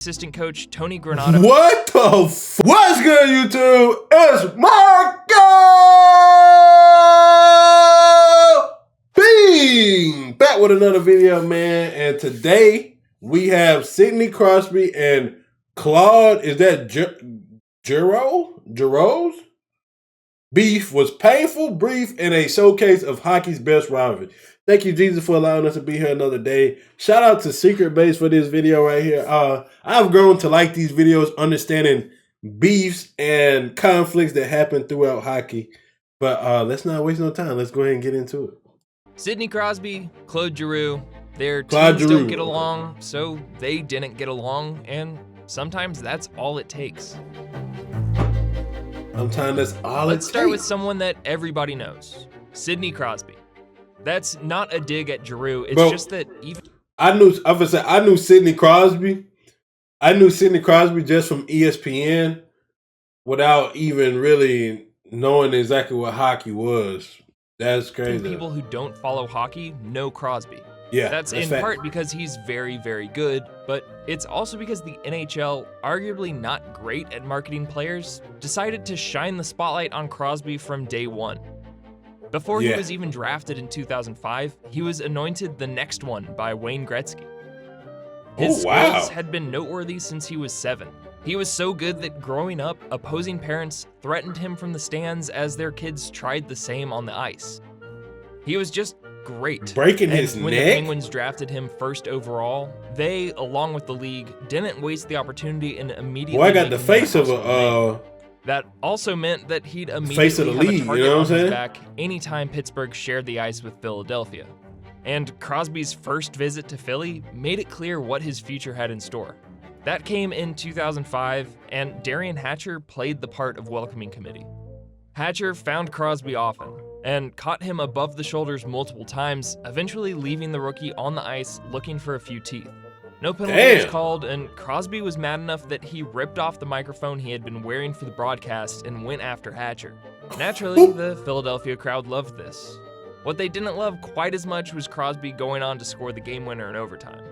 assistant coach Tony Granado. What the What's good, YouTube? It's Marco Bing back with another video, man. And today we have Sidney Crosby and Claude. Is that Giroux's beef was painful, brief, and a showcase of hockey's best rivalry. Thank you, Jesus, for allowing us to be here another day. Shout out to Secret Base for this video right here. I've grown to like these videos, understanding beefs and conflicts that happen throughout hockey. But let's not waste no time. Let's go ahead and get into it. Sidney Crosby, Claude Giroux, their teams don't get along, so they didn't get along, and sometimes that's all it takes. Sometimes that's all it takes. Let's start with someone that everybody knows, Sidney Crosby. That's not a dig at Giroux. It's just that even I knew Sidney Crosby. I knew Sidney Crosby just from ESPN without even really knowing exactly what hockey was. That's crazy. People who don't follow hockey know Crosby. Yeah, that's in part because he's very, very good, but it's also because the NHL, arguably not great at marketing players, decided to shine the spotlight on Crosby from day one. Before he was even drafted in 2005, he was anointed the next one by Wayne Gretzky. His skills had been noteworthy since he was 7. He was so good that growing up, opposing parents threatened him from the stands as their kids tried the same on the ice. He was just great. Breaking his neck? When the Penguins drafted him first overall, they, along with the league, didn't waste the opportunity and immediately I got the face of a that also meant that he'd immediately have a target on his back anytime Pittsburgh shared the ice with Philadelphia. And Crosby's first visit to Philly made it clear what his future had in store. That came in 2005, and Darian Hatcher played the part of welcoming committee. Hatcher found Crosby often, and caught him above the shoulders multiple times, eventually leaving the rookie on the ice looking for a few teeth. No penalty was called, and Crosby was mad enough that he ripped off the microphone he had been wearing for the broadcast and went after Hatcher. Naturally, the Philadelphia crowd loved this. What they didn't love quite as much was Crosby going on to score the game winner in overtime.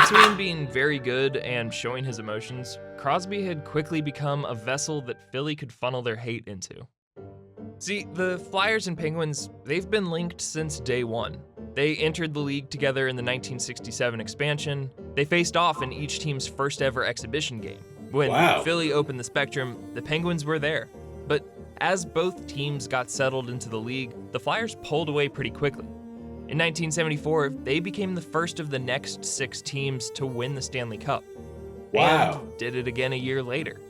Between being very good and showing his emotions, Crosby had quickly become a vessel that Philly could funnel their hate into. See, the Flyers and Penguins, they've been linked since day one. They entered the league together in the 1967 expansion. They faced off in each team's first ever exhibition game. When Philly opened the Spectrum, the Penguins were there. But as both teams got settled into the league, the Flyers pulled away pretty quickly. In 1974, they became the first of the next 6 teams to win the Stanley Cup. And did it again a year later.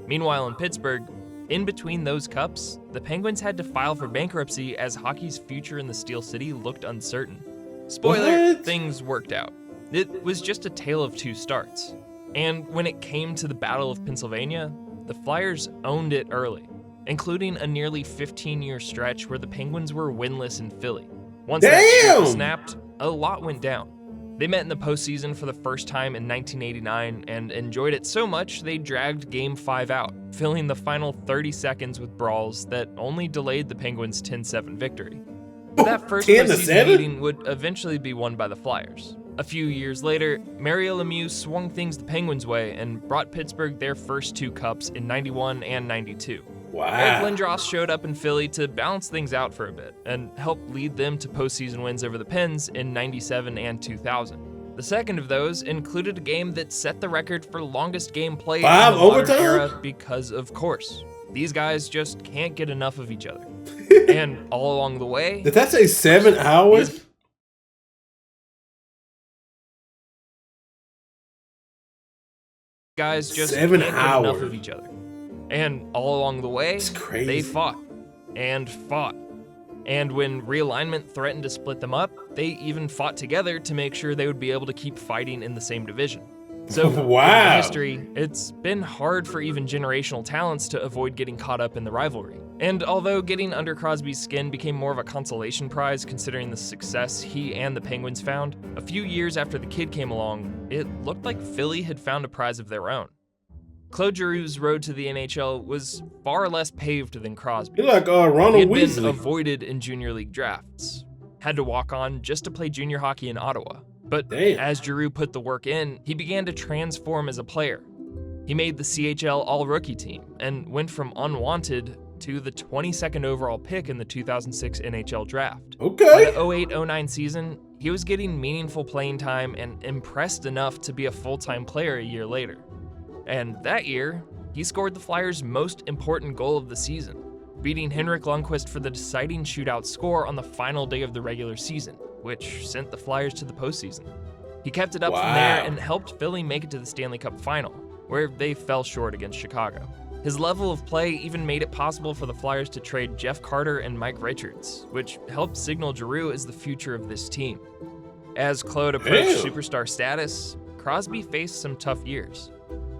Meanwhile, in Pittsburgh, in between those cups, the Penguins had to file for bankruptcy as hockey's future in the Steel City looked uncertain. Spoiler, things worked out. It was just a tale of 2 starts. And when it came to the Battle of Pennsylvania, the Flyers owned it early, including a nearly 15-year stretch where the Penguins were winless in Philly. Once that streak snapped, a lot went down. They met in the postseason for the first time in 1989 and enjoyed it so much they dragged Game 5 out, filling the final 30 seconds with brawls that only delayed the Penguins' 10-7 victory. That first postseason meeting would eventually be won by the Flyers. A few years later, Mario Lemieux swung things the Penguins' way and brought Pittsburgh their first 2 cups in 91 and 92. Eric Lindros showed up in Philly to balance things out for a bit and help lead them to postseason wins over the Pens in 97 and 2000. The second of those included a game that set the record for longest game played in the modern era because, of course, these guys just can't get enough of each other. And all along the way... Did that say 7 hours? Guys just can't get enough of each other. And all along the way, they fought and fought. And when realignment threatened to split them up, they even fought together to make sure they would be able to keep fighting in the same division. So in history, it's been hard for even generational talents to avoid getting caught up in the rivalry. And although getting under Crosby's skin became more of a consolation prize considering the success he and the Penguins found, a few years after the kid came along, it looked like Philly had found a prize of their own. Claude Giroux's road to the NHL was far less paved than Crosby. You're like Ronald He had Weasley. been avoided in junior league drafts, had to walk on just to play junior hockey in Ottawa, But as Giroux put the work in, he began to transform as a player. He made the CHL All-Rookie team and went from unwanted to the 22nd overall pick in the 2006 NHL draft. Okay. By the 08-09 season, he was getting meaningful playing time and impressed enough to be a full-time player a year later. And that year, he scored the Flyers' most important goal of the season, beating Henrik Lundqvist for the deciding shootout score on the final day of the regular season, which sent the Flyers to the postseason. He kept it up from there and helped Philly make it to the Stanley Cup final, where they fell short against Chicago. His level of play even made it possible for the Flyers to trade Jeff Carter and Mike Richards, which helped signal Giroux as the future of this team. As Claude approached superstar status, Crosby faced some tough years.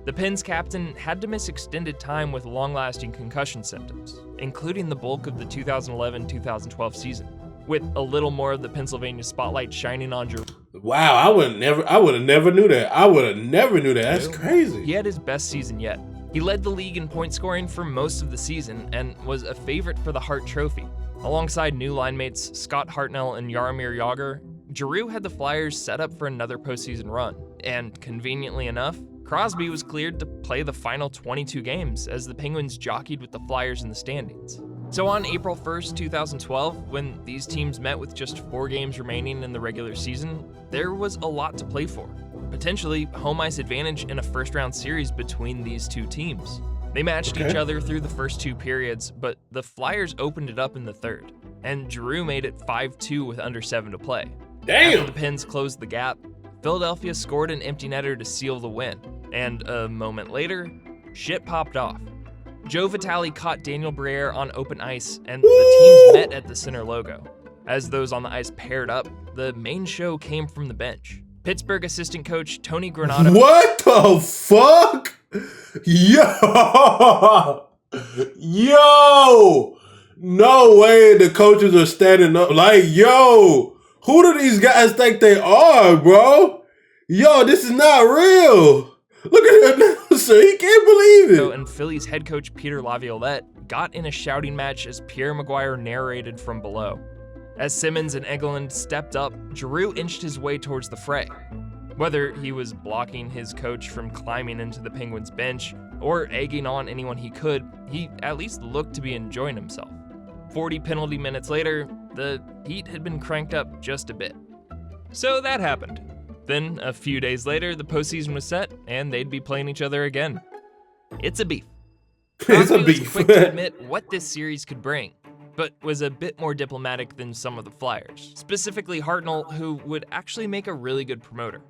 The Pens captain had to miss extended time with long-lasting concussion symptoms, including the bulk of the 2011-2012 season, with a little more of the Pennsylvania spotlight shining on Giroux. Wow, I would have never knew that. I would have never knew that. That's crazy. He had his best season yet. He led the league in point scoring for most of the season and was a favorite for the Hart Trophy. Alongside new line mates Scott Hartnell and Jaromir Jagr, Giroux had the Flyers set up for another postseason run, and conveniently enough, Crosby was cleared to play the final 22 games as the Penguins jockeyed with the Flyers in the standings. So on April 1st, 2012, when these teams met with just 4 games remaining in the regular season, there was a lot to play for. Potentially home ice advantage in a first-round series between these two teams. They matched each other through the first 2 periods, but the Flyers opened it up in the third, and Giroux made it 5-2 with under 7 to play. Damn! After the Pens closed the gap, Philadelphia scored an empty netter to seal the win, and a moment later, shit popped off. Joe Vitale caught Daniel Briere on open ice, and the teams met at the center logo. As those on the ice paired up, the main show came from the bench. Pittsburgh assistant coach Tony Granato. What the fuck? Yo! Yo! No way the coaches are standing up. Like, yo, who do these guys think they are, bro? Yo, this is not real. Look at him now, sir. He can't believe it. And Philly's head coach Peter Laviolette got in a shouting match as Pierre Maguire narrated from below. As Simmons and Egeland stepped up, Giroux inched his way towards the fray. Whether he was blocking his coach from climbing into the Penguins' bench or egging on anyone he could, he at least looked to be enjoying himself. 40 penalty minutes later, the heat had been cranked up just a bit. So that happened. Then, a few days later, the postseason was set, and they'd be playing each other again. It's a beef. It's a beef. Was quick to admit what this series could bring, but was a bit more diplomatic than some of the Flyers, specifically Hartnell, who would actually make a really good promoter.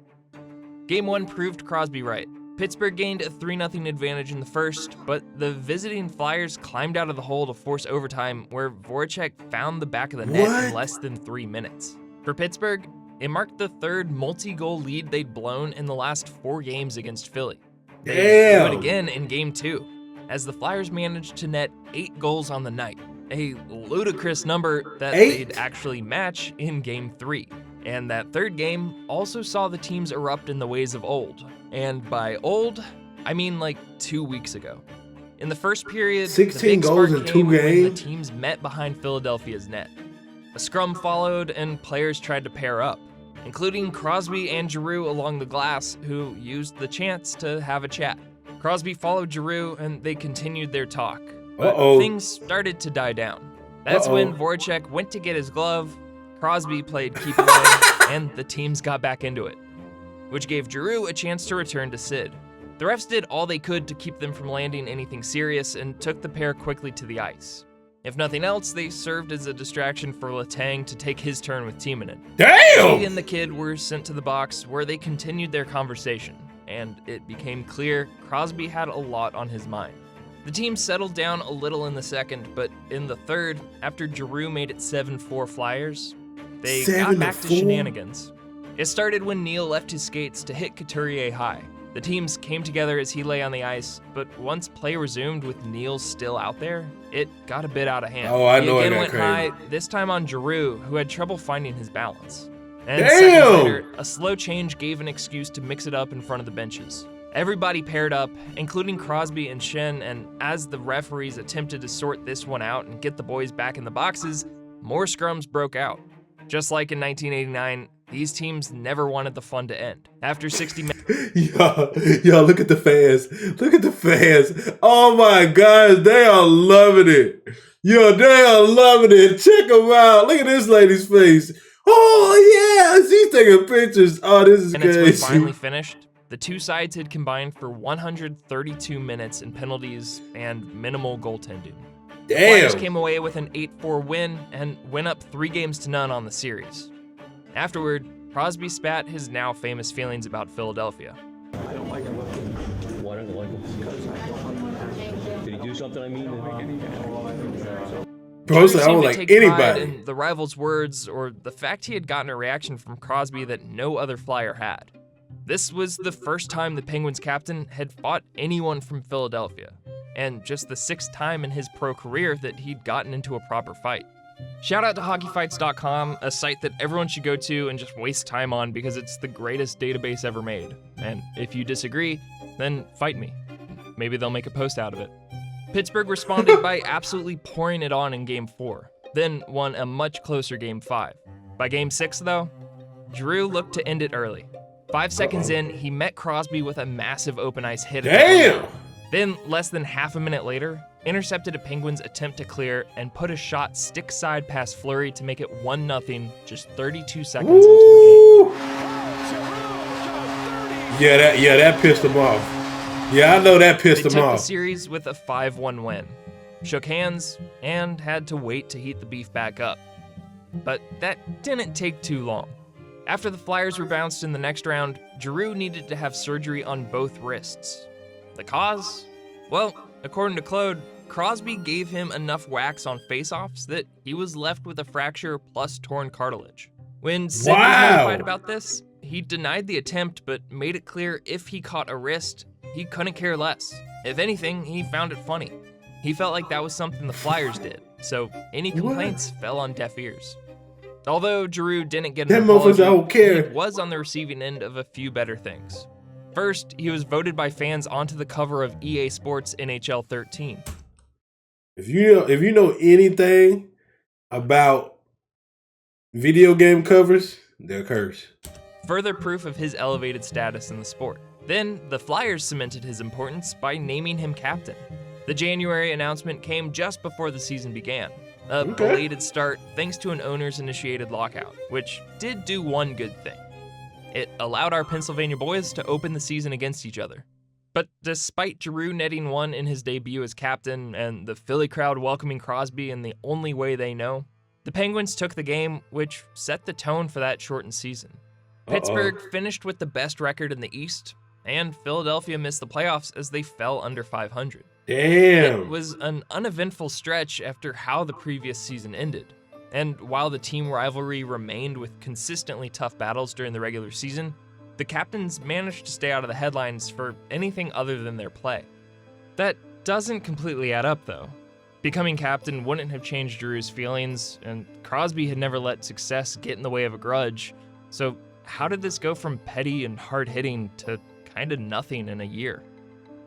Game 1 proved Crosby right. Pittsburgh gained a 3-0 advantage in the first, but the visiting Flyers climbed out of the hole to force overtime, where Voracek found the back of the net in less than 3 minutes. For Pittsburgh, it marked the third multi-goal lead they'd blown in the last 4 games against Philly. They blew it again in Game 2, as the Flyers managed to net 8 goals on the night, a ludicrous number that they'd actually match in Game 3. And that third game also saw the teams erupt in the ways of old. And by old, I mean like 2 weeks ago. In the first period, 16 goals in 2 games. The teams met behind Philadelphia's net. A scrum followed and players tried to pair up, including Crosby and Giroux along the glass, who used the chance to have a chat. Crosby followed Giroux and they continued their talk, but things started to die down. That's when Voracek went to get his glove, Crosby played keep away, and the teams got back into it, which gave Giroux a chance to return to Sid. The refs did all they could to keep them from landing anything serious and took the pair quickly to the ice. If nothing else, they served as a distraction for Letang to take his turn with Timonen. Damn! He and the kid were sent to the box where they continued their conversation, and it became clear Crosby had a lot on his mind. The team settled down a little in the second, but in the third, after Giroux made it 7-4 Flyers, they got back to shenanigans. It started when Neal left his skates to hit Couturier high. The teams came together as he lay on the ice, but once play resumed with Neal still out there, it got a bit out of hand. Oh, I know He it again got went crazy. high, this time on Giroux, who had trouble finding his balance. And seconds later, a slow change gave an excuse to mix it up in front of the benches. Everybody paired up, including Crosby and Schenn, and as the referees attempted to sort this one out and get the boys back in the boxes, more scrums broke out. Just like in 1989, these teams never wanted the fun to end. After 60 minutes, yo, look at the fans. Look at the fans. Oh my gosh, they are loving it. Yo, they are loving it. Check them out. Look at this lady's face. Oh yeah, she's taking pictures. Oh, this is crazy. When finally finished, the two sides had combined for 132 minutes in penalties and minimal goaltending. Damn. The Flyers came away with an 8-4 win and went up 3-0 on the series. Afterward, Crosby spat his now famous feelings about Philadelphia. I don't like him. Why don't you like him? Because I don't like him. Did he do something I mean? Bro, so I don't like anybody. In the rival's words or the fact he had gotten a reaction from Crosby that no other Flyer had. This was the first time the Penguins captain had fought anyone from Philadelphia, and just the 6th time in his pro career that he'd gotten into a proper fight. Shout out to hockeyfights.com, a site that everyone should go to and just waste time on because it's the greatest database ever made. And if you disagree, then fight me. Maybe they'll make a post out of it. Pittsburgh responded by absolutely pouring it on in Game 4, then won a much closer Game 5. By Game 6, though, Giroux looked to end it early. 5 seconds in, he met Crosby with a massive open ice hit. Damn! Then, less than half a minute later, intercepted a Penguins attempt to clear and put a shot stick side past Fleury to make it 1-0 just 32 seconds into the game. Yeah, that pissed him off. Yeah, I know that pissed him off. They took the series with a 5-1 win, shook hands, and had to wait to heat the beef back up. But that didn't take too long. After the Flyers were bounced in the next round, Giroux needed to have surgery on both wrists. The cause? Well, according to Claude, Crosby gave him enough whacks on faceoffs that he was left with a fracture plus torn cartilage. When Sid was notified about this, he denied the attempt but made it clear if he caught a wrist, he couldn't care less. If anything, he found it funny. He felt like that was something the Flyers did, so any complaints fell on deaf ears. Although Giroux didn't get an apology, he was on the receiving end of a few better things. First, he was voted by fans onto the cover of EA Sports NHL 13. If you know anything about video game covers, they're cursed. Further proof of his elevated status in the sport. Then, the Flyers cemented his importance by naming him captain. The January announcement came just before the season began. A belated start thanks to an owner's-initiated lockout, which did do one good thing. It allowed our Pennsylvania boys to open the season against each other. But despite Giroux netting one in his debut as captain and the Philly crowd welcoming Crosby in the only way they know, the Penguins took the game, which set the tone for that shortened season. Pittsburgh finished with the best record in the East, and Philadelphia missed the playoffs as they fell under 500. Damn! It was an uneventful stretch after how the previous season ended. And while the team rivalry remained with consistently tough battles during the regular season, the captains managed to stay out of the headlines for anything other than their play. That doesn't completely add up, though. Becoming captain wouldn't have changed Giroux's feelings, and Crosby had never let success get in the way of a grudge, so how did this go from petty and hard-hitting to kinda nothing in a year?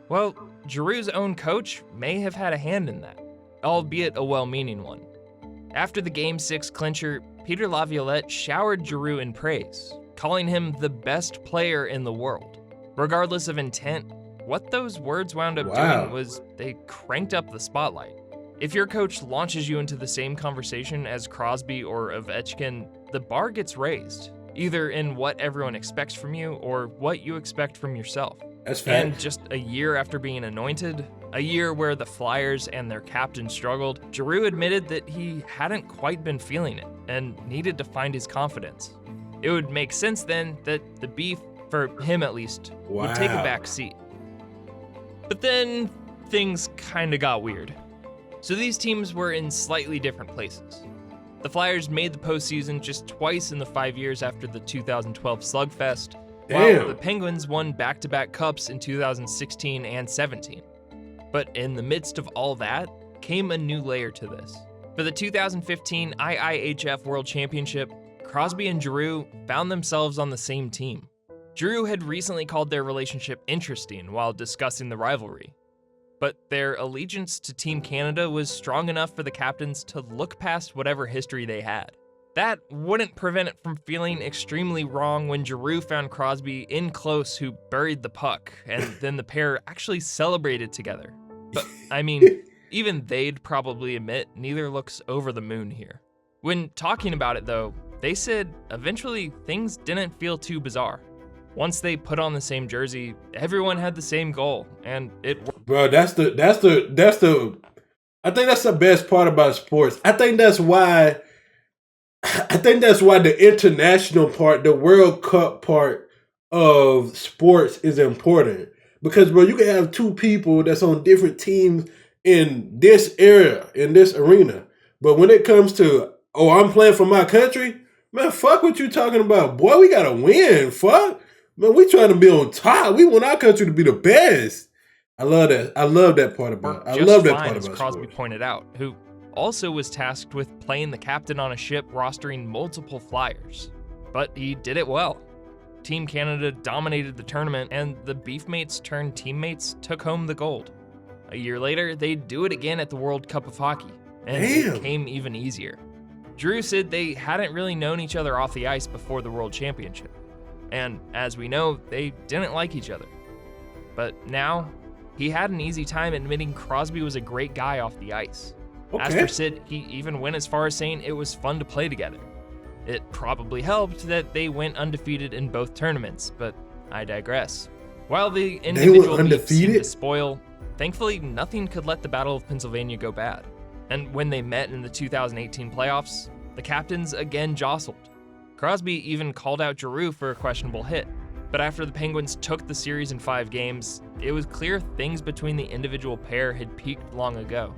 Well, Giroux's own coach may have had a hand in that, albeit a well-meaning one. After the Game 6 clincher, Peter Laviolette showered Giroux in praise, calling him the best player in the world. Regardless of intent, what those words wound up doing was they cranked up the spotlight. If your coach launches you into the same conversation as Crosby or Ovechkin, the bar gets raised, either in what everyone expects from you or what you expect from yourself. That's fact. And just a year after being anointed, a year where the Flyers and their captain struggled, Giroux admitted that he hadn't quite been feeling it and needed to find his confidence. It would make sense then that the beef, for him at least, would take a back seat. But then things kinda got weird. So these teams were in slightly different places. The Flyers made the postseason just twice in the 5 years after the 2012 Slugfest, while the Penguins won back-to-back cups in 2016 and 17. But in the midst of all that came a new layer to this. For the 2015 IIHF World Championship, Crosby and Giroux found themselves on the same team. Giroux had recently called their relationship interesting while discussing the rivalry. But their allegiance to Team Canada was strong enough for the captains to look past whatever history they had. That wouldn't prevent it from feeling extremely wrong when Giroux found Crosby in close who buried the puck, and then the pair actually celebrated together. But, I mean, even they'd probably admit neither looks over the moon here. When talking about it though, they said eventually things didn't feel too bizarre. Once they put on the same jersey, everyone had the same goal, and it worked. Bro, that's the I think that's the best part about sports. I think that's why the international part, the World Cup part of sports is important. Because, bro, you can have two people that's on different teams in this area, in this arena. But when it comes to, oh, I'm playing for my country, man, fuck what you talking about. Boy, we got to win, fuck. Man, we trying to be on top. We want our country to be the best. I love that. I love that part about it. I love that part about Crosby sports. pointed out, who also was tasked with playing the captain on a ship rostering multiple flyers. But he did it well. Team Canada dominated the tournament, and the beefmates turned teammates took home the gold. A year later, they'd do it again at the World Cup of Hockey, and it became even easier. Giroux said they hadn't really known each other off the ice before the World Championship. And as we know, they didn't like each other. But now, he had an easy time admitting Crosby was a great guy off the ice. Okay. As for Sid, he even went as far as saying it was fun to play together. It probably helped that they went undefeated in both tournaments, but I digress. While the individual beats seemed to spoil, thankfully nothing could let the Battle of Pennsylvania go bad. And when they met in the 2018 playoffs, the captains again jostled. Crosby even called out Giroux for a questionable hit. But after the Penguins took the series in 5 games, it was clear things between the individual pair had peaked long ago.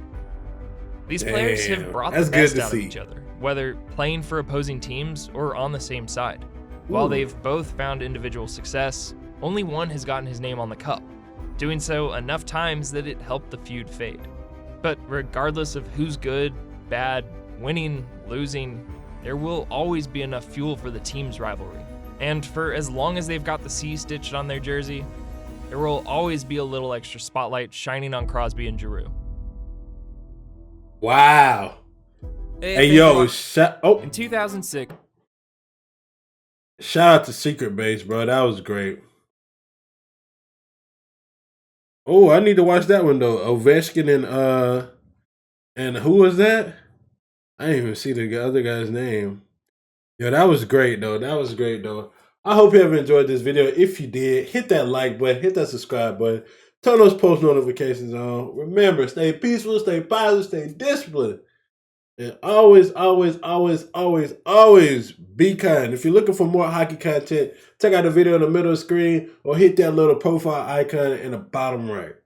These players have brought the best out of each other, whether playing for opposing teams or on the same side. While they've both found individual success, only one has gotten his name on the cup, doing so enough times that it helped the feud fade. But regardless of who's good, bad, winning, losing, there will always be enough fuel for the team's rivalry. And for as long as they've got the C stitched on their jersey, there will always be a little extra spotlight shining on Crosby and Giroux. Wow. Hey yo, in 2006. Shout out to Secret Base, bro. That was great. Oh, I need to watch that one though. Ovechkin and who was that? I didn't even see the other guy's name. Yo, that was great though. That was great though. I hope you have enjoyed this video. If you did, hit that like button, hit that subscribe button, turn those post notifications on. Remember, stay peaceful, stay positive, stay disciplined. And always, always, always, always, always be kind. If you're looking for more hockey content, check out the video in the middle of the screen or hit that little profile icon in the bottom right.